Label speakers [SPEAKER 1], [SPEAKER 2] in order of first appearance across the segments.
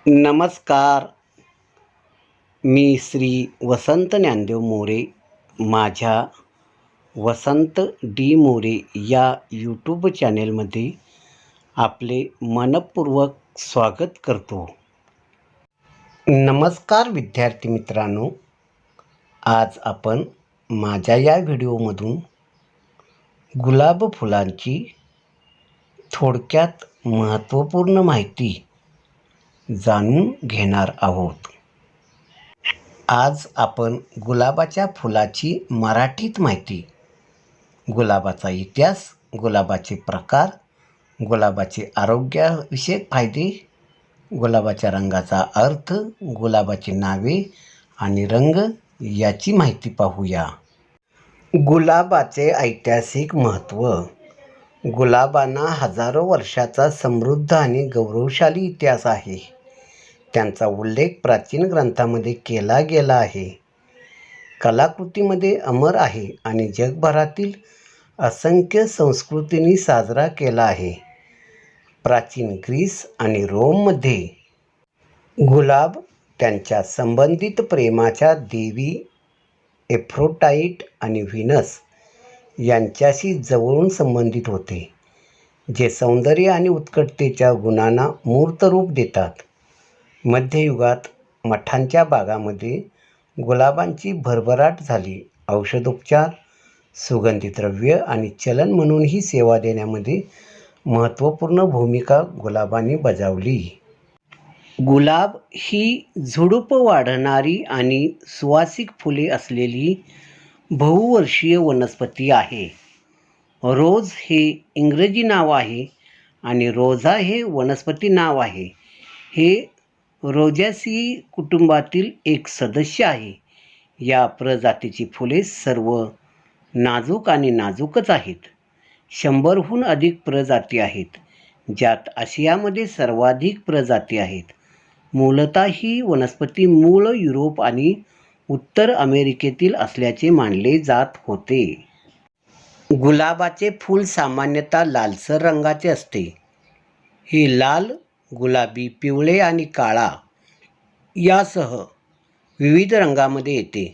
[SPEAKER 1] नमस्कार. मी श्री वसंत ज्ञानदेव मोरे. माझ्या वसंत डी मोरे या यूट्यूब चॅनेलमध्ये आपले मनपूर्वक स्वागत करतो. नमस्कार विद्यार्थी मित्रांनो, आज आपण माझ्या या व्हिडिओमधून गुलाब फुलांची थोडक्यात महत्त्वपूर्ण माहिती जाणून घेणार आहोत. आज आपण गुलाबाच्या फुलाची मराठीत माहिती, गुलाबाचा इतिहास, गुलाबाचे प्रकार, गुलाबाचे आरोग्यविषयक फायदे, गुलाबाच्या रंगाचा अर्थ, गुलाबाची नावे आणि रंग याची माहिती पाहूया. गुलाबाचे ऐतिहासिक महत्त्व. गुलाबांना हजारो वर्षाचा समृद्ध आणि गौरवशाली इतिहास आहे. त्यांचा उल्लेख प्राचीन ग्रंथांमध्ये केला गेला आहे, कलाकृतीमध्ये अमर आहे आणि जगभरातील असंख्य संस्कृतींनी साजरा केला आहे. प्राचीन ग्रीस आणि रोममध्ये गुलाब त्यांच्या संबंधित प्रेमाच्या देवी एफ्रोडाइट आणि व्हीनस यांच्याशी जवळून संबंधित होते, जे सौंदर्य आणि उत्कटतेच्या गुणांना मूर्त रूप देतात. मध्ययुगात मठांच्या बागांमध्ये गुलाबांची भरभराट झाली. औषधोपचार, सुगंधी द्रव्य आणि चलन म्हणूनही सेवा देण्यामध्ये महत्त्वपूर्ण भूमिका गुलाबांनी बजावली. गुलाब ही झुडूप वाढणारी आणि सुवासिक फुले असलेली बहुवर्षीय वनस्पती आहे. रोज हे इंग्रजी नाव आहे आणि रोझा हे वनस्पती नाव आहे. हे रोझॅसी कुटुंबातील एक सदस्य आहे. या प्रजातीची फुले सर्व नाजूक आणि नाजूकच आहेत. 100हून अधिक प्रजाती आहेत, ज्यात आशियामध्ये सर्वाधिक प्रजाती आहेत. मूलतः ही वनस्पती मूळ युरोप आणि उत्तर अमेरिकेतील असल्याचे मानले जात होते. गुलाबाचे फूल सामान्यतः लालसर रंगाचे असते. हे लाल, गुलाबी, पिवळे आणि काळा यासह विविध रंगांमध्ये येते.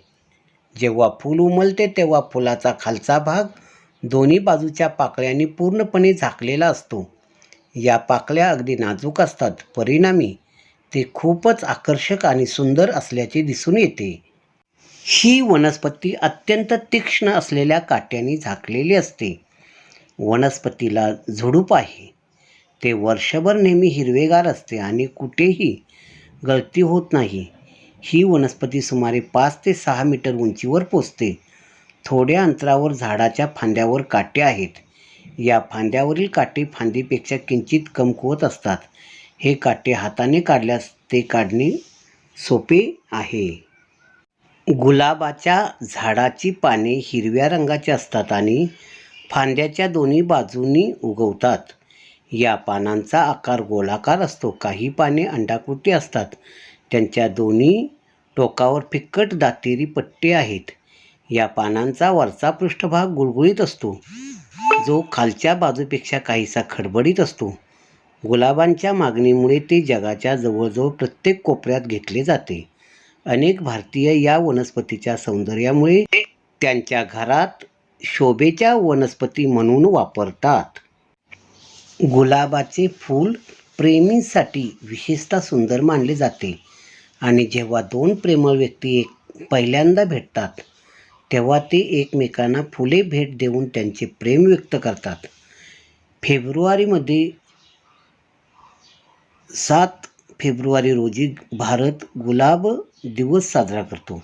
[SPEAKER 1] जेव्हा फूल उमलते तेव्हा फुलाचा खालचा भाग दोन्ही बाजूच्या पाकळ्यांनी पूर्णपणे झाकलेला असतो. या पाकळ्या अगदी नाजूक असतात, परिणामी ते खूपच आकर्षक आणि सुंदर असल्याचे दिसून येते. ही वनस्पती अत्यंत तीक्ष्ण असलेल्या काट्यांनी झाकलेली असते. वनस्पतीला झुडूप आहे. ते वर्षभर नेहमी हिरवेगार असते आणि कुठेही गळती होत नाही. ही वनस्पती सुमारे 5 ते 6 मीटर उंचीवर पोचते. थोड्या अंतरावर झाडाच्या फांद्यावर काटे आहेत. या फांद्यावरील काटे फांदीपेक्षा किंचित कमकुवत असतात. हे काटे हाताने काढल्यास ते काढणे सोपे आहे. गुलाबाच्या झाडाची पाने हिरव्या रंगाची असतात आणि फांद्याच्या दोन्ही बाजूंनी उगवतात. या पानांचा आकार गोलाकार असतो. काही पाने अंडाकृती असतात. त्यांच्या दोन्ही टोकावर फिक्कट दातेरी पट्टे आहेत. या पानांचा वरचा पृष्ठभाग गुळगुळीत असतो, जो खालच्या बाजूपेक्षा काहीसा खडबडीत असतो. गुलाबांच्या मागणीमुळे ते जगाच्या जवळजवळ प्रत्येक कोपऱ्यात घेतले जाते. अनेक भारतीय या वनस्पतीच्या सौंदर्यामुळे त्यांच्या घरात शोभेच्या वनस्पती म्हणून वापरतात. गुलाबाचे फूल प्रेमींसाठी विशेषतः सुंदर मानले जाते आणि जेव्हा दोन प्रेमळ व्यक्ती पहिल्यांदा भेटतात तेव्हा ते एकमेकांना फुले भेट देऊन त्यांचे प्रेम व्यक्त करतात. फेब्रुवारीमध्ये 7 फेब्रुवारी रोजी भारत गुलाब दिवस साजरा करतो.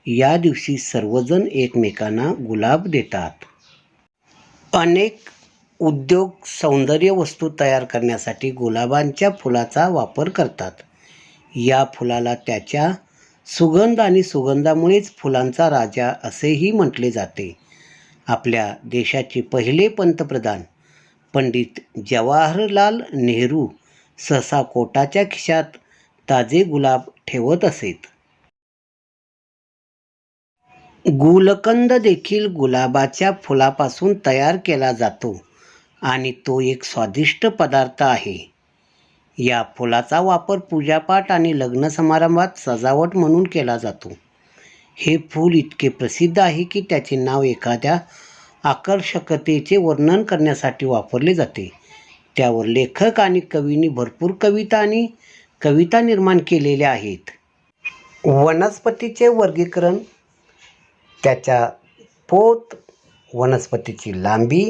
[SPEAKER 1] या दिवशी सर्वजण एकमेकांना गुलाब देतात. अनेक उद्योग सौंदर्य वस्तू तयार करण्यासाठी गुलाबांच्या फुलाचा वापर करतात. या फुलाला त्याच्या सुगंध आणि सुगंधामुळेच फुलांचा राजा असेही म्हटले जाते. आपल्या देशाचे पहिले पंतप्रधान पंडित जवाहरलाल नेहरू सहसा कोटाच्या खिशात ताजे गुलाब ठेवत असत. गुलकंद देखील गुलाबाच्या फुलापासून तयार केला जातो आणि तो एक स्वादिष्ट पदार्थ आहे. या फुलाचा वापर पूजापाठ आणि लग्न समारंभात सजावट म्हणून केला जातो. हे फूल इतके प्रसिद्ध आहे की त्याचे नाव एखाद्या आकर्षकतेचे वर्णन करण्यासाठी वापरले जाते. त्यावर लेखक आणि कवींनी भरपूर कविता निर्माण केलेल्या आहेत. वनस्पतीचे वर्गीकरण, त्याच्या पोत, वनस्पतीची लांबी,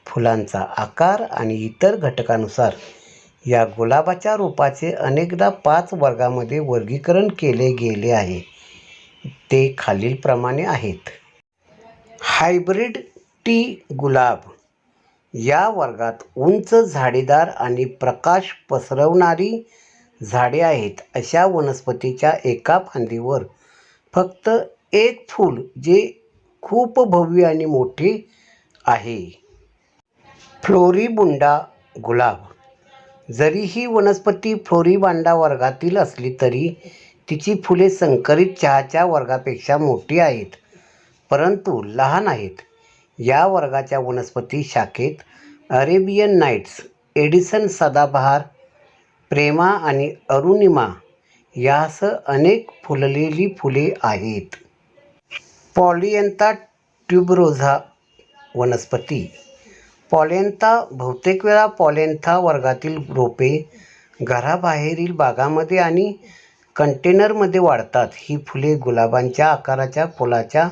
[SPEAKER 1] फुलांचा आकार आणि इतर घटकांनुसार या गुलाबाच्या रोपाचे अनेकदा 5 वर्गामध्ये वर्गीकरण केले गेले आहे. ते खालीलप्रमाणे आहेत. हायब्रिड टी गुलाब. या वर्गात उंच, झाडीदार आणि प्रकाश पसरवणारी झाडे आहेत. अशा वनस्पतीच्या एका फांदीवर फक्त एक फूल जे खूप भव्य आणि मोठे आहे. फ्लोरिबुंडा गुलाब. जरी ही वनस्पती फ्लोरिबांडा वर्गातील असली तरी तिची फुले संकरित चहाच्या वर्गापेक्षा मोठी आहेत, परंतु लहान आहेत. या वर्गाच्या वनस्पती शाखेत अरेबियन नाईट्स, एडिसन सदाबहार, प्रेमा आणि अरुणिमा यासह अनेक फुललेली फुले आहेत. पॉलियंथा ट्युबरोझा वनस्पती. पॉलियंथा बहुतेक वेळा पॉलियंथा वर्गातील रोपे घराबाहेरील बागांमध्ये आणि कंटेनरमध्ये वाढतात. ही फुले गुलाबांच्या आकाराच्या फुलांच्या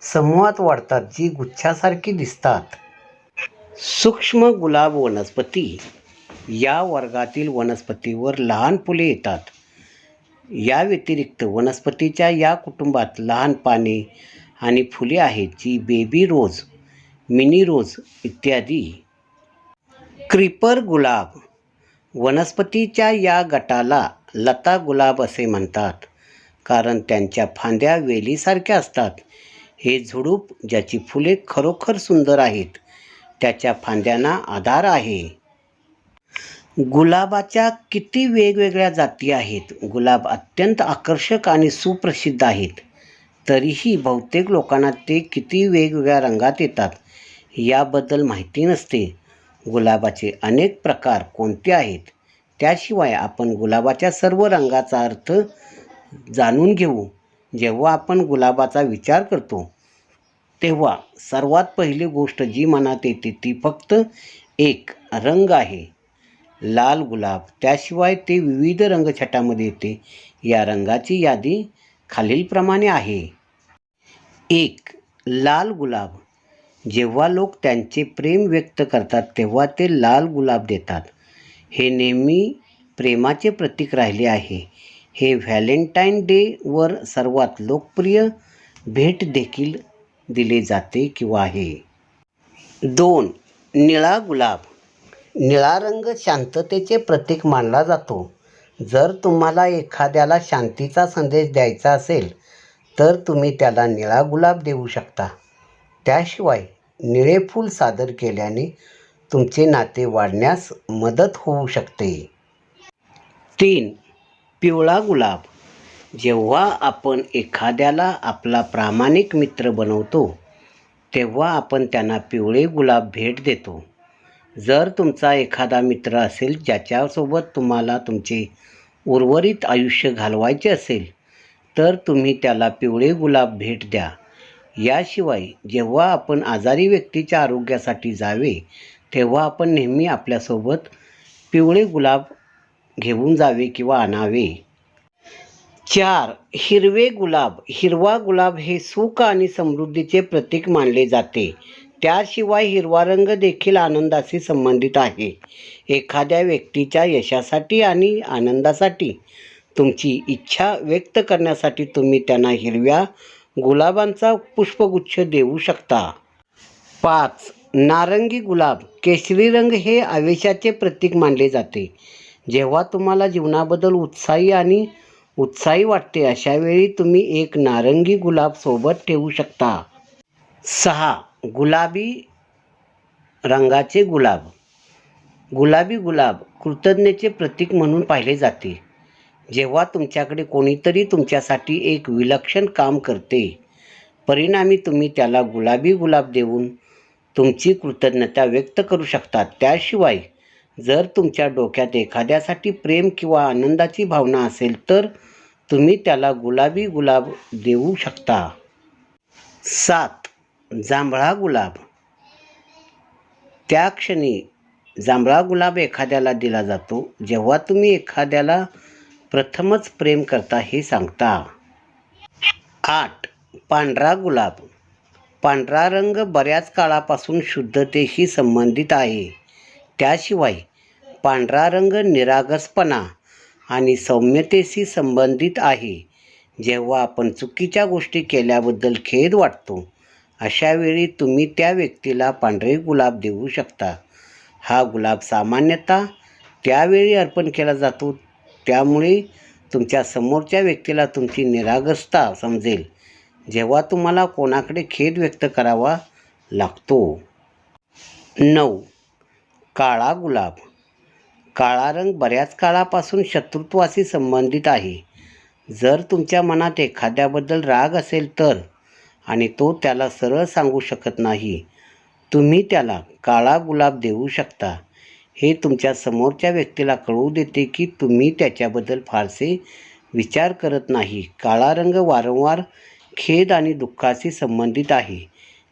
[SPEAKER 1] समूहात वाढतात जी गुच्छासारखी दिसतात. सूक्ष्म गुलाब वनस्पती. या वर्गातील वनस्पतीवर लहान फुले येतात. या व्यतिरिक्त वनस्पतीच्या या कुटुंबात लहान पाने आणि फुले आहेत जी बेबी रोज, मिनी रोज इत्यादी. क्रीपर गुलाब. वनस्पतीच्या या गटाला लता गुलाब असे म्हणतात कारण त्यांच्या फांद्या वेलीसारख्या असतात. हे झुडूप, ज्याची फुले खरोखर सुंदर आहेत, त्याच्या फांद्यांना आधार आहे. गुलाबाच्या किती वेगवेगळ्या जाती आहेत. गुलाब अत्यंत आकर्षक आणि सुप्रसिद्ध आहेत. तरीही बहुतेक लोकांना ते किती वेगवेगळ्या रंगात येतात याबद्दल माहिती नसते. गुलाबाचे अनेक प्रकार कोणते आहेत, त्याशिवाय आपण गुलाबाच्या सर्व रंगांचा अर्थ जाणून घेऊ. जेव्हा आपण गुलाबाचा विचार करतो तेव्हा सर्वात पहिली गोष्ट जी मनात येते ती फक्त एक रंग आहे, लाल गुलाब. त्याशिवाय ते विविध रंगछटामध्ये येते. या रंगाची यादी खालीलप्रमाणे आहे. 1. लाल गुलाब. जेव्हा लोक त्यांचे प्रेम व्यक्त करतात तेव्हा ते लाल गुलाब देतात. हे नेहमी प्रेमाचे प्रतीक राहिले आहे. हे व्हॅलेंटाईन डे वर सर्वात लोकप्रिय भेट देखील दिले जाते किंवा आहे. 2. निळा गुलाब. निळा रंग शांततेचे प्रतीक मानला जातो. जर तुम्हाला एखाद्याला शांतीचा संदेश द्यायचा असेल तर तुम्ही त्याला निळा गुलाब देऊ शकता. त्याशिवाय निळे फूल सादर केल्याने तुमचे नाते वाढण्यास मदत होऊ शकते. 3. पिवळा गुलाब. जेव्हा आपण एखाद्याला आपला प्रामाणिक मित्र बनवतो तेव्हा आपण त्यांना पिवळे गुलाब भेट देतो. जर तुमचा एखादा मित्र असेल ज्याच्यासोबत तुम्हाला तुमचे उर्वरित आयुष्य घालवायचे असेल तर तुम्ही त्याला पिवळे गुलाब भेट द्या. याशिवाय जेव्हा आपण आजारी व्यक्तीच्या आरोग्यासाठी जावे तेव्हा आपण नेहमी आपल्यासोबत पिवळे गुलाब घेऊन जावे किंवा आणावे. 4. हिरवे गुलाब. हिरवा गुलाब हे सुख आणि समृद्धीचे प्रतीक मानले जाते. त्याशिवाय हिरवा रंग देखील आनंदाशी संबंधित आहे. एखाद्या व्यक्तीच्या यशासाठी आणि आनंदासाठी तुमची इच्छा व्यक्त करण्यासाठी तुम्ही त्यांना हिरव्या गुलाबांचा पुष्पगुच्छ देऊ शकता. 5. नारंगी गुलाब. केशरी रंग हे आवेशाचे प्रतीक मानले जाते. जेव्हा तुम्हाला जीवनाबद्दल उत्साही वाटते अशा वेळी तुम्ही एक नारंगी गुलाब सोबत ठेवू शकता. 6. गुलाबी रंगाचे गुलाब. गुलाबी गुलाब कृतज्ञतेचे प्रतीक म्हणून पाहिले जाते. जेव्हा तुमच्याकडे कोणीतरी तुमच्यासाठी एक विलक्षण काम करते, परिणामी तुम्ही त्याला गुलाबी गुलाब देऊन तुमची कृतज्ञता व्यक्त करू शकता. त्याशिवाय जर तुमच्या डोक्यात एखाद्यासाठी प्रेम किंवा आनंदाची भावना असेल तर तुम्ही त्याला गुलाबी गुलाब देऊ शकता. 7. जांभळा गुलाब. त्या क्षणी जांभळा गुलाब एखाद्याला दिला जातो जेव्हा तुम्ही एखाद्याला प्रथमच प्रेम करता हे सांगता. 8. पांढरा गुलाब. पांढरा रंग बऱ्याच काळापासून शुद्धतेशी संबंधित आहे. त्याशिवाय पांढरा रंग निरागसपणा आणि सौम्यतेशी संबंधित आहे. जेव्हा आपण चुकीच्या गोष्टी केल्याबद्दल खेद वाटतो अशा वेळी तुम्ही त्या व्यक्तीला पांढरे गुलाब देऊ शकता. हा गुलाब सामान्यतः त्यावेळी अर्पण केला जातो, त्यामुळे तुमच्या समोरच्या व्यक्तीला तुमची निरागसता समजेल जेव्हा तुम्हाला कोणाकडे खेद व्यक्त करावा लागतो. 9. काळा गुलाब. काळा रंग बऱ्याच काळापासून शत्रुत्वाशी संबंधित आहे. जर तुमच्या मनात एखाद्याबद्दल राग असेल तर आणि तो त्याला सरळ सांगू शकत नाही, तुम्ही त्याला काळा गुलाब देऊ शकता. हे तुमच्या समोरच्या व्यक्तीला कळवू देते की तुम्ही त्याच्याबद्दल फारसे विचार करत नाही. काळा रंग वारंवार खेद आणि दुःखाशी संबंधित आहे.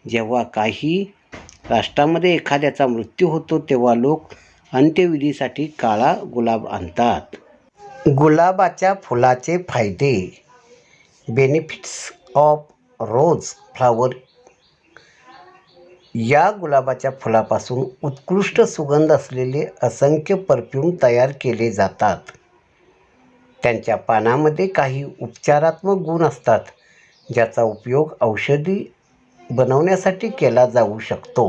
[SPEAKER 1] जेव्हा काही राष्ट्रांमध्ये एखाद्याचा मृत्यू होतो तेव्हा लोक अंत्यविधीसाठी काळा गुलाब आणतात. गुलाबाच्या फुलाचे फायदे. Benefits of rose flower. या गुलाबाच्या फुलापासून उत्कृष्ट सुगंध असलेले असंख्य परफ्यूम तयार केले जातात. त्यांच्या पानामध्ये काही उपचारात्मक गुण असतात ज्याचा उपयोग औषधी बनवण्यासाठी केला जाऊ शकतो.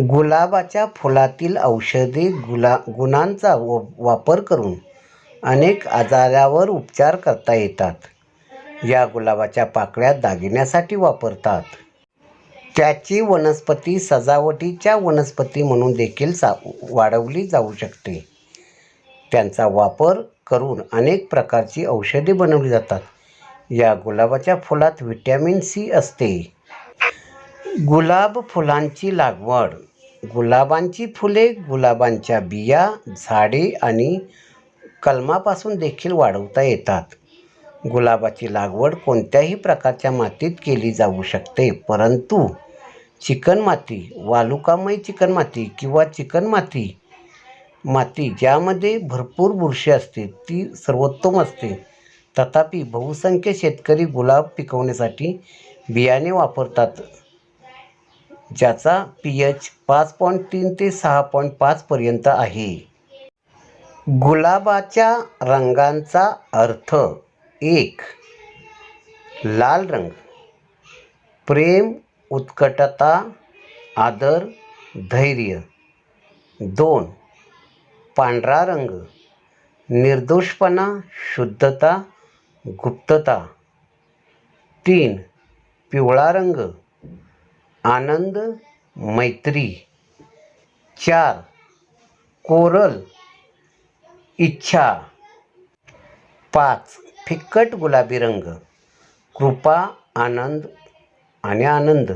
[SPEAKER 1] गुलाबाच्या फुलातील औषधी गुणांचा वापर करून अनेक आजारावर उपचार करता येतात. या गुलाबाच्या पाकळ्या दागिन्यासाठी वापरतात. त्याची वनस्पती सजावटीच्या वनस्पती म्हणून देखील वाढवली जाऊ शकते. त्यांचा वापर करून अनेक प्रकारची औषधे बनवली जातात. या गुलाबाच्या फुलात व्हिटॅमिन सी असते. गुलाब फुलांची लागवड. गुलाबांची फुले गुलाबांच्या बिया, झाडे आणि कलमापासून देखील वाढवता येतात. गुलाबाची लागवड कोणत्याही प्रकारच्या मातीत केली जाऊ शकते, परंतु चिकणमाती, वालुकामय चिकणमाती किंवा चिकणमाती माती ज्यामध्ये भरपूर बुरशी असते ती सर्वोत्तम असते. तथापि बहुसंख्य शेतकरी गुलाब पिकवण्यासाठी बियाणे वापरतात ज्याचा pH 5.3 ते 6.5 पर्यंत आहे. गुलाबाच्या रंगांचा अर्थ. 1. लाल रंग. प्रेम, उत्कटता, आदर, धैर्य. 2. पांढरा रंग. निर्दोषपणा, शुद्धता, गुप्तता. 3. पिवळा रंग. आनंद, मैत्री. 4. कोरल, इच्छा. 5. फिक्कट गुलाबी रंग. कृपा, आनंद आणि आनंद.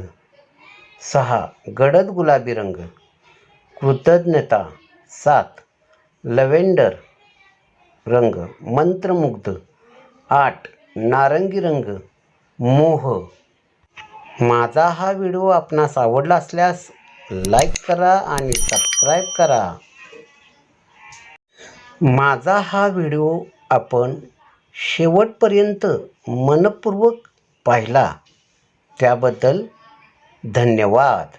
[SPEAKER 1] 6. गडद गुलाबी रंग. कृतज्ञता. 7. लव्हेंडर रंग, मंत्रमुग्ध. 8. नारंगी रंग, मोह. माझा हा व्हिडिओ आपणास आवडला असल्यास लाईक करा आणि सबस्क्राईब करा. माझा हा व्हिडिओ आपण शेवटपर्यंत मनपूर्वक पाहिला त्याबद्दल धन्यवाद.